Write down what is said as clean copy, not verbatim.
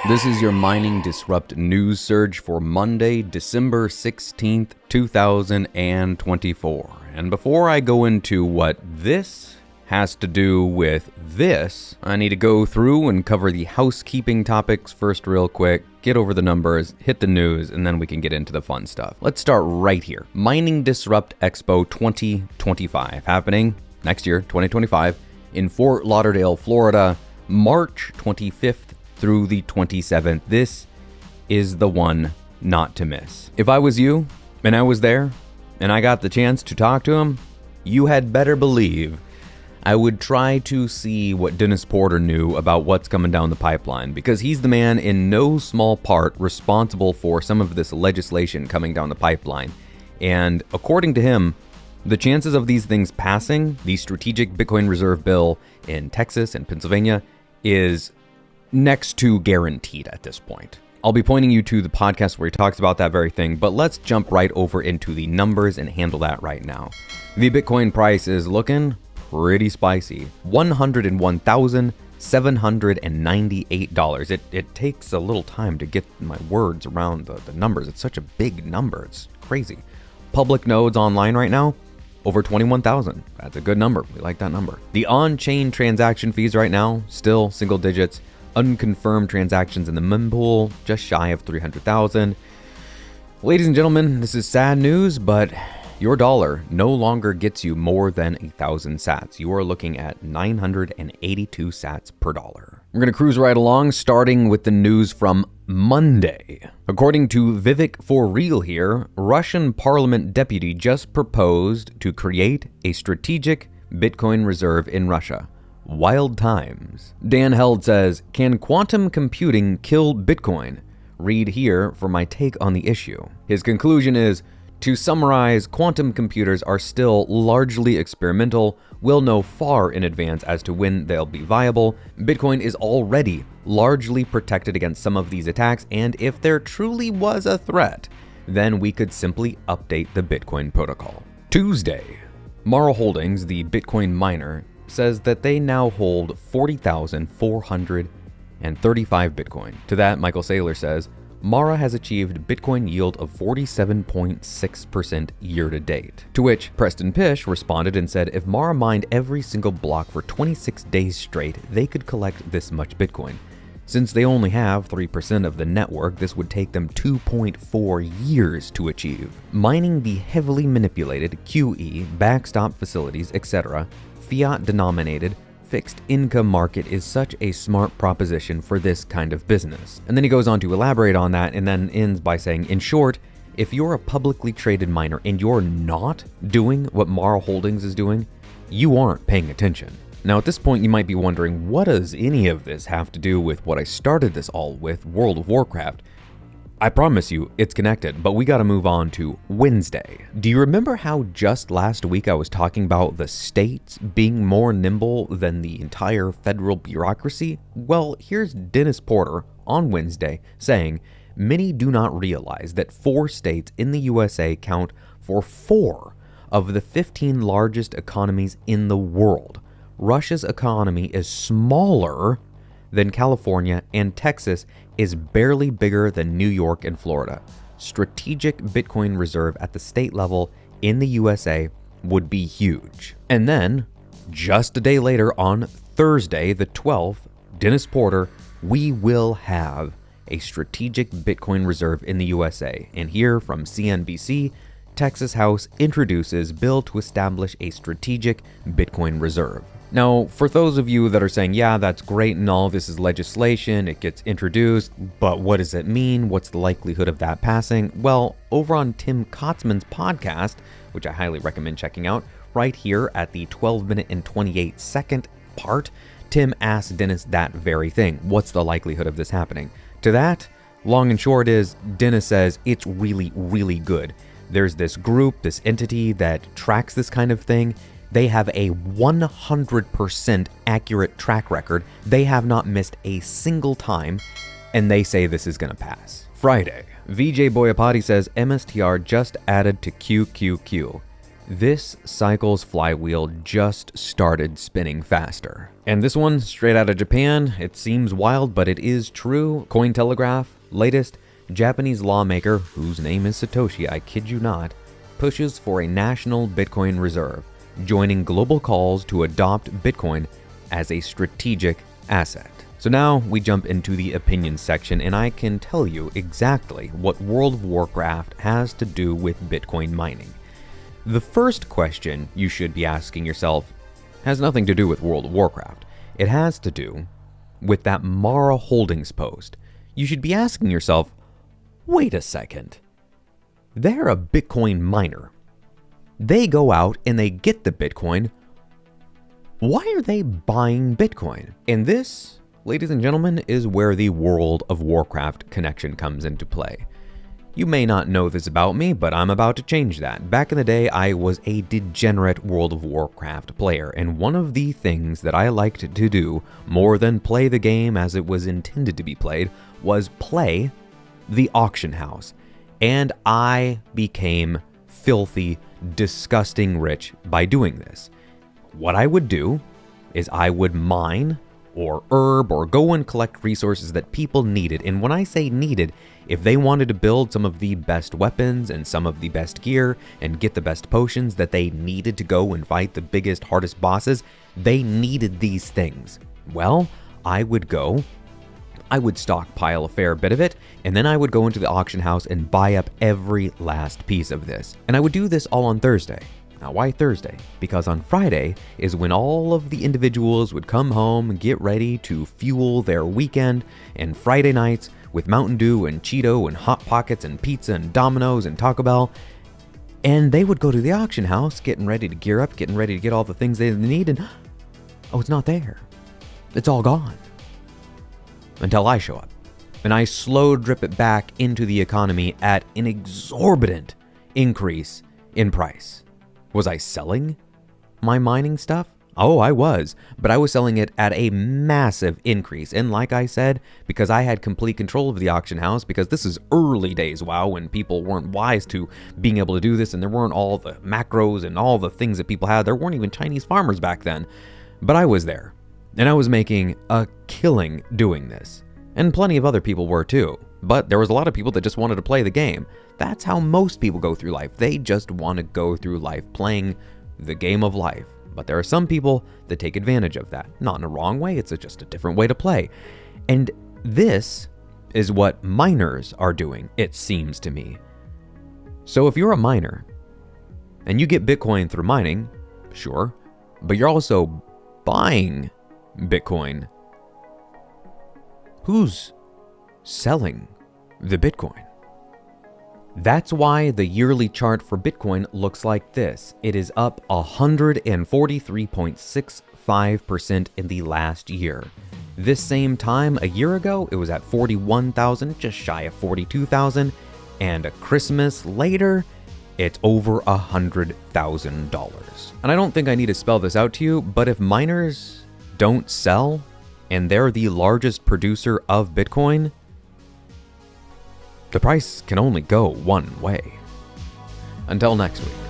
This is your Mining Disrupt news surge for Monday, December 16th, 2024. And before I go into what this has to do with this, I need to go through and cover the housekeeping topics first real quick, get over the numbers, hit the news, and then we can get into the fun stuff. Let's start right here. Mining Disrupt Expo 2025, happening next year, 2025, in Fort Lauderdale, Florida, March 25th through the 27th. This is the one not to miss. If I was you, and I was there, and I got the chance to talk to him, you had better believe I would try to see what Dennis Porter knew about what's coming down the pipeline, because he's the man in no small part responsible for some of this legislation coming down the pipeline. And according to him, the chances of these things passing, the strategic Bitcoin reserve bill in Texas and Pennsylvania, is next to guaranteed at this point. I'll be pointing you to the podcast where he talks about that very thing, but let's jump right over into the numbers and handle that right now. The Bitcoin price is looking pretty spicy. $101,798. It takes a little time to get my words around the numbers. It's such a big number. It's crazy. Public nodes online right now, over 21,000. That's a good number. We like that number. The on-chain transaction fees right now, still single digits. Unconfirmed transactions in the mempool, just shy of 300,000. Ladies and gentlemen, this is sad news, but your dollar no longer gets you more than 1,000 sats. You are looking at 982 sats per dollar. We're going to cruise right along, starting with the news from Monday. According to Vivek for Real here, Russian parliament deputy just proposed to create a strategic Bitcoin reserve in Russia. Wild times. Dan Held says, can quantum computing kill Bitcoin? Read here for my take on the issue. His conclusion is, to summarize, quantum computers are still largely experimental. We'll know far in advance as to when they'll be viable. Bitcoin is already largely protected against some of these attacks, and if there truly was a threat, then we could simply update the Bitcoin protocol. Tuesday, Mara Holdings, the Bitcoin miner, says that they now hold 40,435 Bitcoin. To that, Michael Saylor says, Mara has achieved Bitcoin yield of 47.6% year to date. To which Preston Pish responded and said if Mara mined every single block for 26 days straight, they could collect this much Bitcoin. Since they only have 3% of the network, this would take them 2.4 years to achieve. Mining the heavily manipulated QE, backstop facilities, etc., fiat-denominated, fixed income market is such a smart proposition for this kind of business. And then he goes on to elaborate on that and then ends by saying, in short, if you're a publicly traded miner and you're not doing what Mara Holdings is doing, you aren't paying attention. Now at this point you might be wondering, what does any of this have to do with what I started this all with, World of Warcraft? I promise you, it's connected, but we gotta move on to Wednesday. Do you remember how just last week I was talking about the states being more nimble than the entire federal bureaucracy? Well, here's Dennis Porter on Wednesday saying, many do not realize that 4 states in the USA count for 4 of the 15 largest economies in the world. Russia's economy is smaller than California, and Texas is barely bigger than New York and Florida. Strategic Bitcoin reserve at the state level in the USA would be huge. And then, just a day later on Thursday, the 12th, Dennis Porter, we will have a strategic Bitcoin reserve in the USA. And here from CNBC, Texas House introduces bill to establish a strategic Bitcoin reserve. Now, for those of you that are saying, yeah, that's great and all, this is legislation, it gets introduced, but what does it mean? What's the likelihood of that passing? Well, over on Tim Kotzman's podcast, which I highly recommend checking out, right here at the 12-minute and 28-second part, Tim asked Dennis that very thing. What's the likelihood of this happening? To that, long and short is, Dennis says it's really, really good. There's this group, this entity that tracks this kind of thing. They have a 100% accurate track record. They have not missed a single time, and they say this is going to pass. Friday, VJ Boyapati says MSTR just added to QQQ. This cycle's flywheel just started spinning faster. And this one, straight out of Japan, it seems wild, but it is true. Cointelegraph, latest, Japanese lawmaker, whose name is Satoshi, I kid you not, pushes for a national Bitcoin reserve, joining global calls to adopt Bitcoin as a strategic asset. So now we jump into the opinions section, and I can tell you exactly what World of Warcraft has to do with Bitcoin mining. The first question you should be asking yourself has nothing to do with World of Warcraft. It has to do with that Mara Holdings post. You should be asking yourself, wait a second. They're a Bitcoin miner. They go out and they get the Bitcoin. Why are they buying Bitcoin? And this, ladies and gentlemen, is where the World of Warcraft connection comes into play. You may not know this about me, but I'm about to change that. Back in the day, I was a degenerate World of Warcraft player, and one of the things that I liked to do, more than play the game as it was intended to be played, was play the auction house. And I became filthy, disgusting rich by doing this. What I would do is I would mine or herb or go and collect resources that people needed. And when I say needed, if they wanted to build some of the best weapons and some of the best gear and get the best potions that they needed to go and fight the biggest, hardest bosses, they needed these things. Well, I would stockpile a fair bit of it, and then I would go into the auction house and buy up every last piece of this. And I would do this all on Thursday. Now, why Thursday? Because on Friday is when all of the individuals would come home and get ready to fuel their weekend, and Friday nights with Mountain Dew and Cheeto and Hot Pockets and pizza and Domino's and Taco Bell, and they would go to the auction house getting ready to gear up, getting ready to get all the things they need, and oh, it's not there. It's all gone. Until I show up. And I slow drip it back into the economy at an exorbitant increase in price. Was I selling my mining stuff? Oh, I was, but I was selling it at a massive increase. And like I said, because I had complete control of the auction house, because this is early days, WoW, when people weren't wise to being able to do this, and there weren't all the macros and all the things that people had. There weren't even Chinese farmers back then. But I was there, and I was making a killing doing this. And plenty of other people were too. But there was a lot of people that just wanted to play the game. That's how most people go through life. They just want to go through life playing the game of life. But there are some people that take advantage of that. Not in a wrong way, it's just a different way to play. And this is what miners are doing, it seems to me. So if you're a miner and you get Bitcoin through mining, sure, but you're also buying Bitcoin. Who's selling the Bitcoin? That's why the yearly chart for Bitcoin looks like this. It is up 143.65% in the last year. This same time a year ago, it was at 41,000, just shy of 42,000, and a Christmas later, it's over $100,000. And I don't think I need to spell this out to you, but if miners don't sell, and they're the largest producer of Bitcoin, the price can only go one way. Until next week.